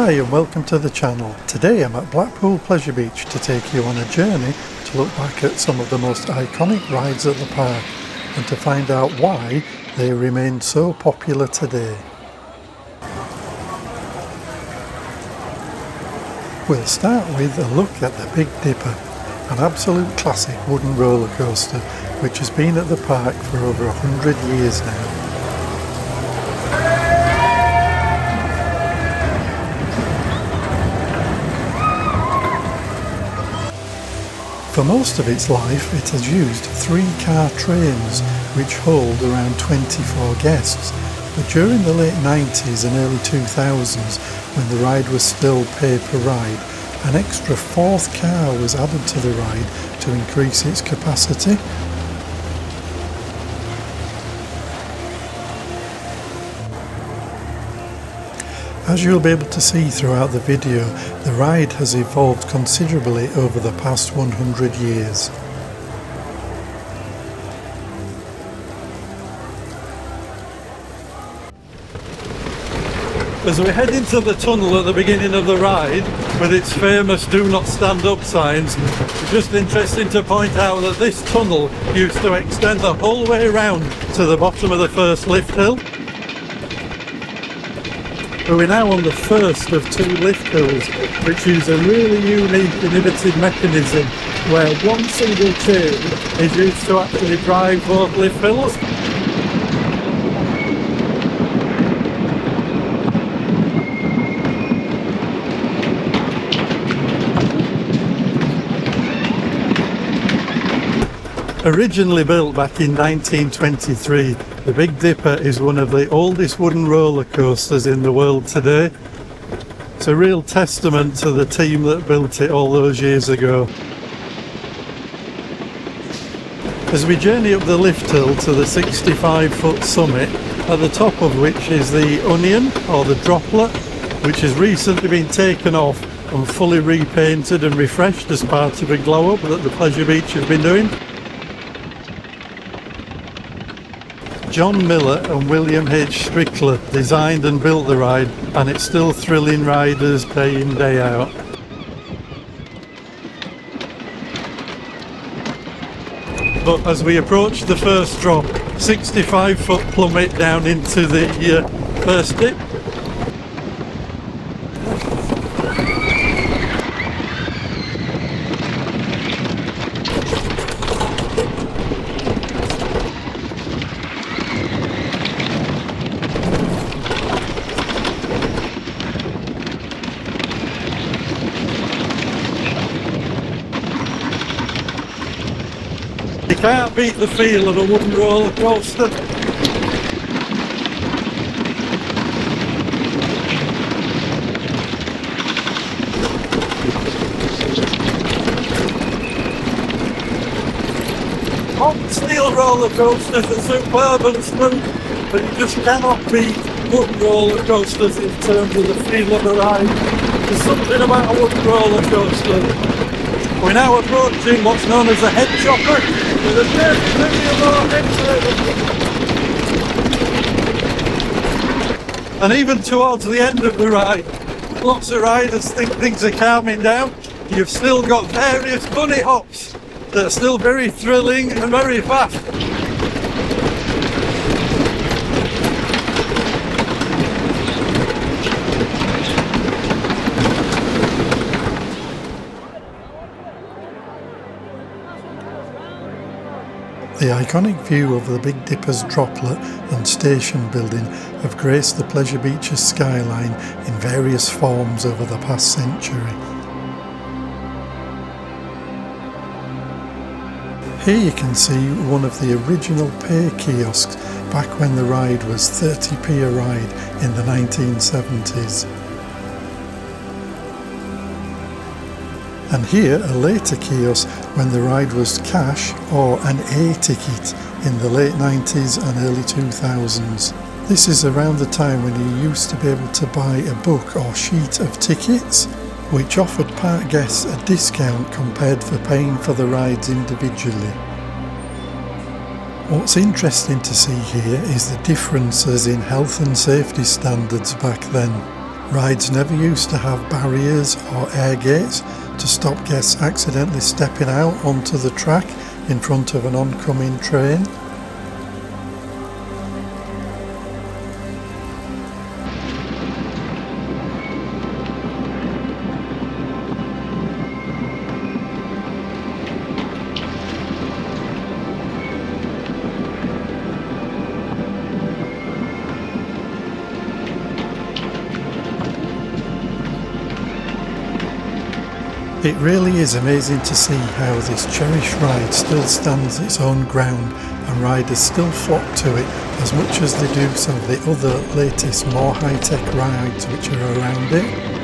Hi and welcome to the channel. Today I'm at Blackpool Pleasure Beach to take you on a journey to look back at some of the most iconic rides at the park and to find out why they remain so popular today. We'll start with a look at the Big Dipper, an absolute classic wooden roller coaster which has been at the park for over 100 years now. For most of its life it has used 3-car trains which hold around 24 guests, but during the late 90s and early 2000s, when the ride was still pay per ride, an extra 4th car was added to the ride to increase its capacity. As you'll be able to see throughout the video, the ride has evolved considerably over the past 100 years. As we head into the tunnel at the beginning of the ride, with its famous "Do Not Stand Up" signs, it's just interesting to point out that this tunnel used to extend the whole way around to the bottom of the first lift hill. We're now on the first of 2 lift hills, which use a really unique innovative mechanism where one single chain is used to actually drive both lift hills. Originally built back in 1923, the Big Dipper is one of the oldest wooden roller coasters in the world today. It's a real testament to the team that built it all those years ago. As we journey up the lift hill to the 65-foot summit, at the top of which is the onion, or the droplet, which has recently been taken off and fully repainted and refreshed as part of a glow-up that the Pleasure Beach has been doing. John Miller and William H. Strickler designed and built the ride, and it's still thrilling riders day in, day out. But as we approach the first drop, 65-foot plummet down into the first dip, you can't beat the feel of a wooden roller coaster. Modern steel roller coasters are superb and smooth, but you just cannot beat wooden roller coasters in terms of the feel of the ride. There's something about a wooden roller coaster. We're now approaching what's known as a head chopper, with a head. And even towards the end of the ride, lots of riders think things are calming down. You've still got various bunny hops that are still very thrilling and very fast. The iconic view of the Big Dipper's droplet and station building have graced the Pleasure Beach's skyline in various forms over the past century. Here you can see one of the original pay kiosks back when the ride was 30p a ride in the 1970s. And here a later kiosk when the ride was cash or an A-ticket in the late 90s and early 2000s. This is around the time when you used to be able to buy a book or sheet of tickets, which offered park guests a discount compared for paying for the rides individually. What's interesting to see here is the differences in health and safety standards back then. Rides never used to have barriers or air gates to stop guests accidentally stepping out onto the track in front of an oncoming train. It really is amazing to see how this cherished ride still stands its own ground and riders still flock to it as much as they do some of the other latest more high-tech rides which are around it.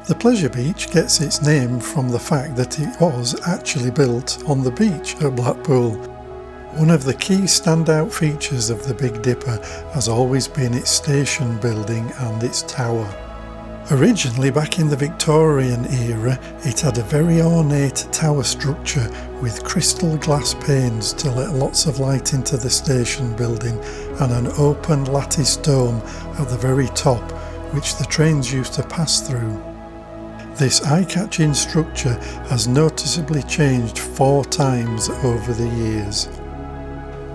The Pleasure Beach gets its name from the fact that it was actually built on the beach at Blackpool. One of the key standout features of the Big Dipper has always been its station building and its tower. Originally, back in the Victorian era, it had a very ornate tower structure with crystal glass panes to let lots of light into the station building and an open lattice dome at the very top, which the trains used to pass through. This eye-catching structure has noticeably changed 4 times over the years.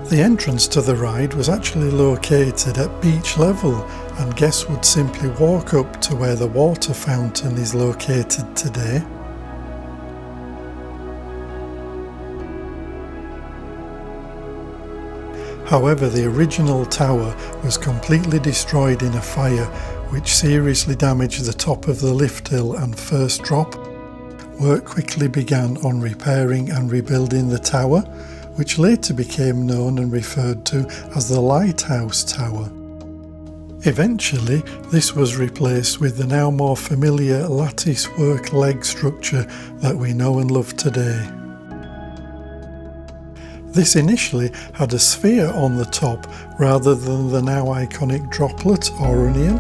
The entrance to the ride was actually located at beach level, and guests would simply walk up to where the water fountain is located today. However, the original tower was completely destroyed in a fire, which seriously damaged the top of the lift hill and first drop. Work quickly began on repairing and rebuilding the tower, which later became known and referred to as the Lighthouse Tower. Eventually, this was replaced with the now more familiar lattice work leg structure that we know and love today. This initially had a sphere on the top rather than the now iconic droplet or onion.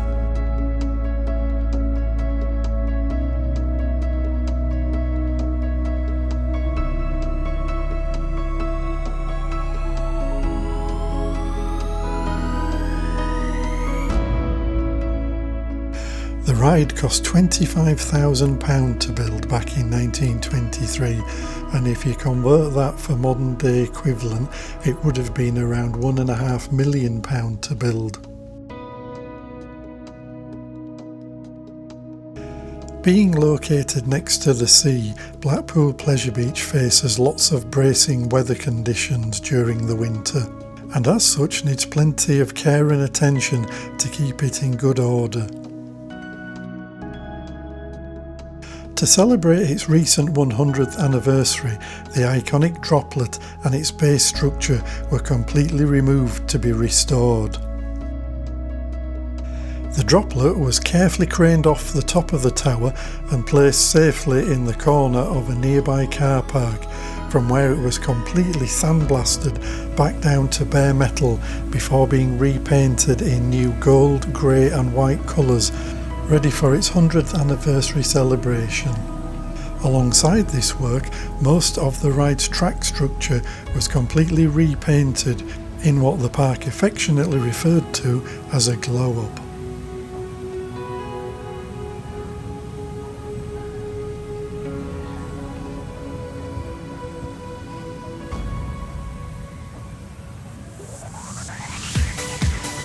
The ride cost £25,000 to build back in 1923, and if you convert that for modern day equivalent, it would have been around £1.5 million to build. Being located next to the sea, Blackpool Pleasure Beach faces lots of bracing weather conditions during the winter, and as such needs plenty of care and attention to keep it in good order. To celebrate its recent 100th anniversary, the iconic droplet and its base structure were completely removed to be restored. The droplet was carefully craned off the top of the tower and placed safely in the corner of a nearby car park, from where it was completely sandblasted back down to bare metal before being repainted in new gold, grey and white colours, ready for its 100th anniversary celebration. Alongside this work, most of the ride's track structure was completely repainted in what the park affectionately referred to as a glow-up.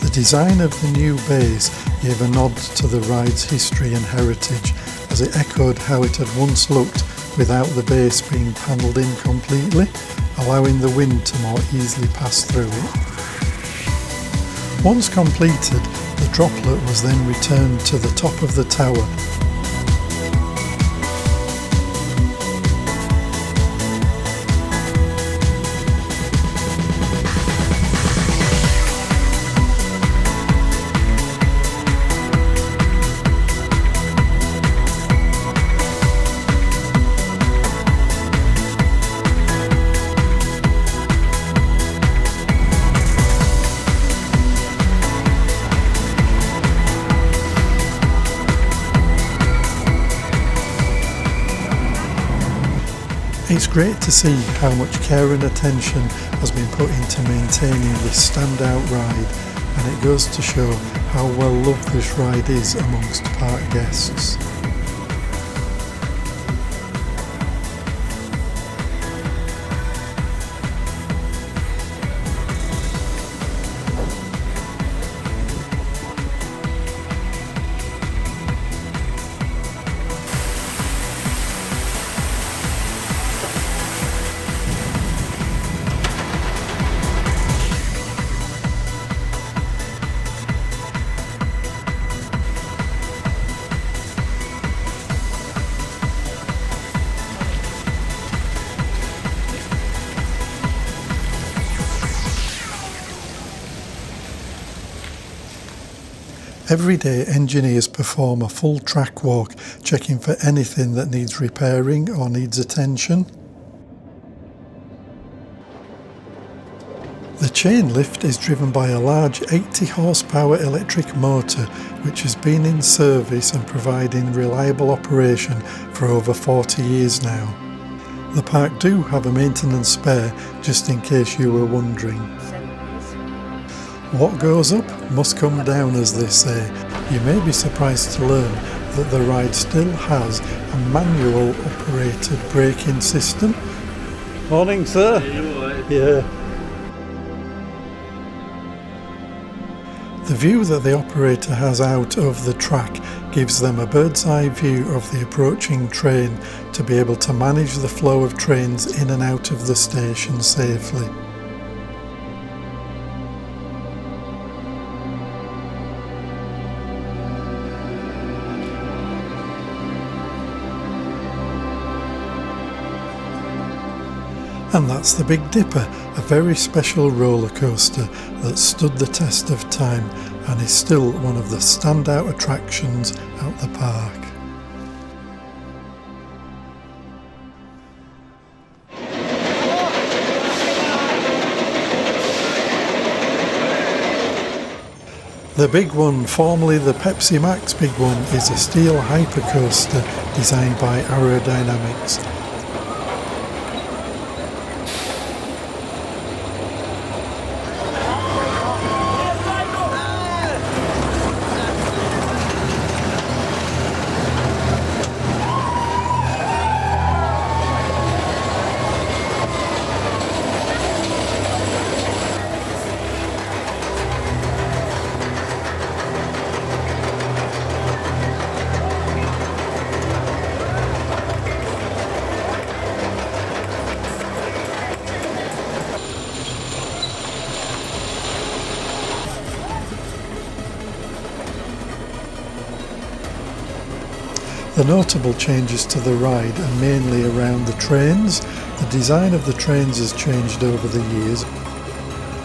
The design of the new bays gave a nod to the ride's history and heritage, as it echoed how it had once looked without the base being panelled in completely, allowing the wind to more easily pass through it. Once completed, the droplet was then returned to the top of the tower. It's great to see how much care and attention has been put into maintaining this standout ride, and it goes to show how well loved this ride is amongst park guests. Every day engineers perform a full track walk, checking for anything that needs repairing or needs attention. The chain lift is driven by a large 80 horsepower electric motor which has been in service and providing reliable operation for over 40 years now. The park do have a maintenance spare, just in case you were wondering. What goes up must come down, as they say. You may be surprised to learn that the ride still has a manual operated braking system. Morning, sir. Yeah. The view that the operator has out of the track gives them a bird's eye view of the approaching train to be able to manage the flow of trains in and out of the station safely. And that's the Big Dipper, a very special roller coaster that stood the test of time and is still one of the standout attractions at the park. The big one, formerly the Pepsi Max Big One, is a steel hypercoaster designed by Aerodynamics. The notable changes to the ride are mainly around the trains. The design of the trains has changed over the years.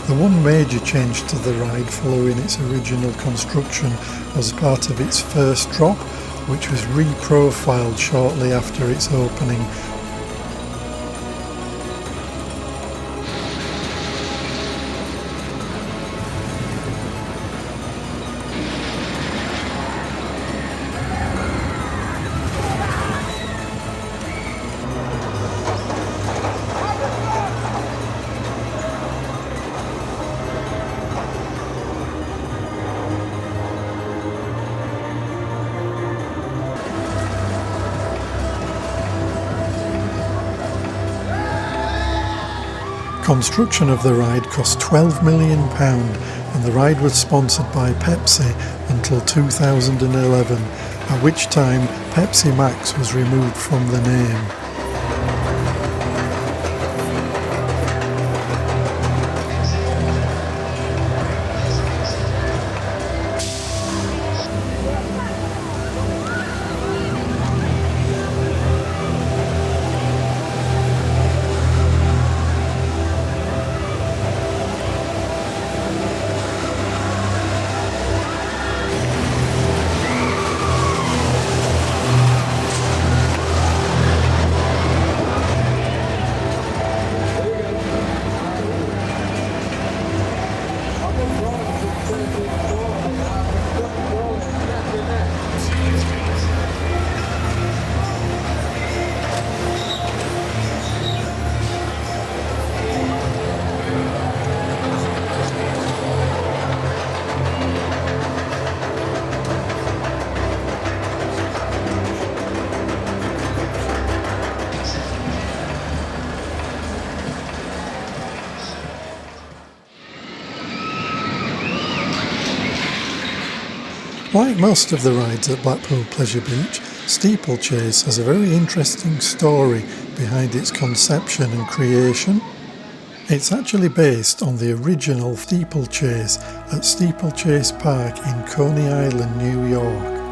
The one major change to the ride following its original construction was part of its first drop, which was reprofiled shortly after its opening. Construction of the ride cost £12 million and the ride was sponsored by Pepsi until 2011, at which time Pepsi Max was removed from the name. Like most of the rides at Blackpool Pleasure Beach, Steeplechase has a very interesting story behind its conception and creation. It's actually based on the original Steeplechase at Steeplechase Park in Coney Island, New York.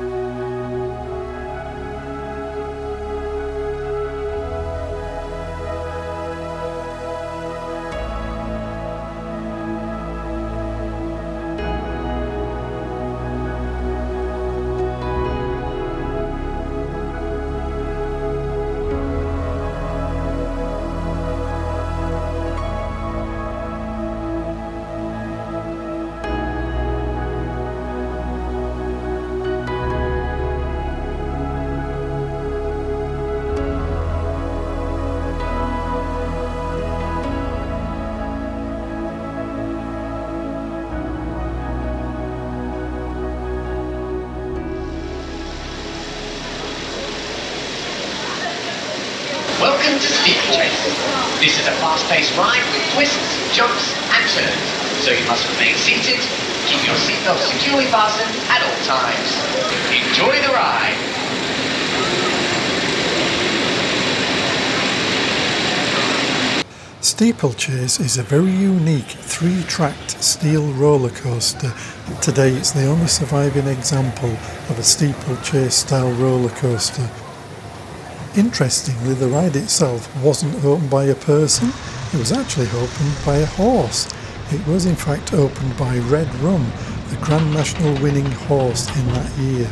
Welcome to Steeplechase. This is a fast-paced ride with twists, jumps and turns, so you must remain seated, keep your seatbelt securely fastened at all times. Enjoy the ride! Steeplechase is a very unique 3-tracked steel roller coaster. Today it's the only surviving example of a steeplechase style roller coaster. Interestingly, the ride itself wasn't opened by a person, it was actually opened by a horse. It was in fact opened by Red Rum, the Grand National winning horse in that year.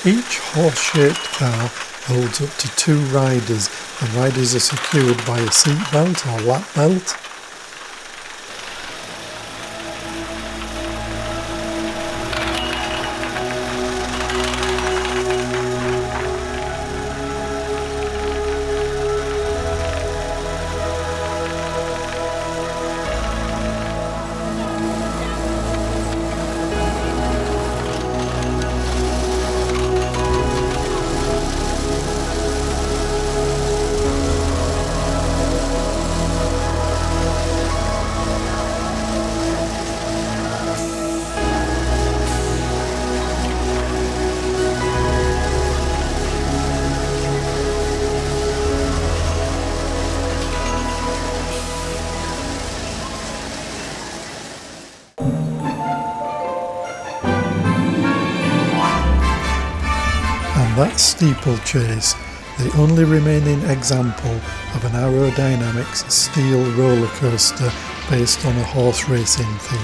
Each horse-shaped car holds up to 2 riders, and riders are secured by a seat belt or lap belt. And that's Steeplechase, the only remaining example of an aerodynamics steel roller coaster based on a horse racing theme.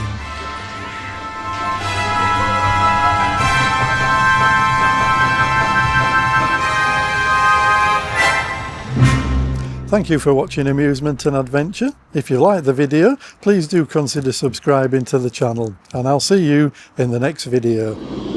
Thank you for watching Amusement and Adventure. If you like the video, please do consider subscribing to the channel, and I'll see you in the next video.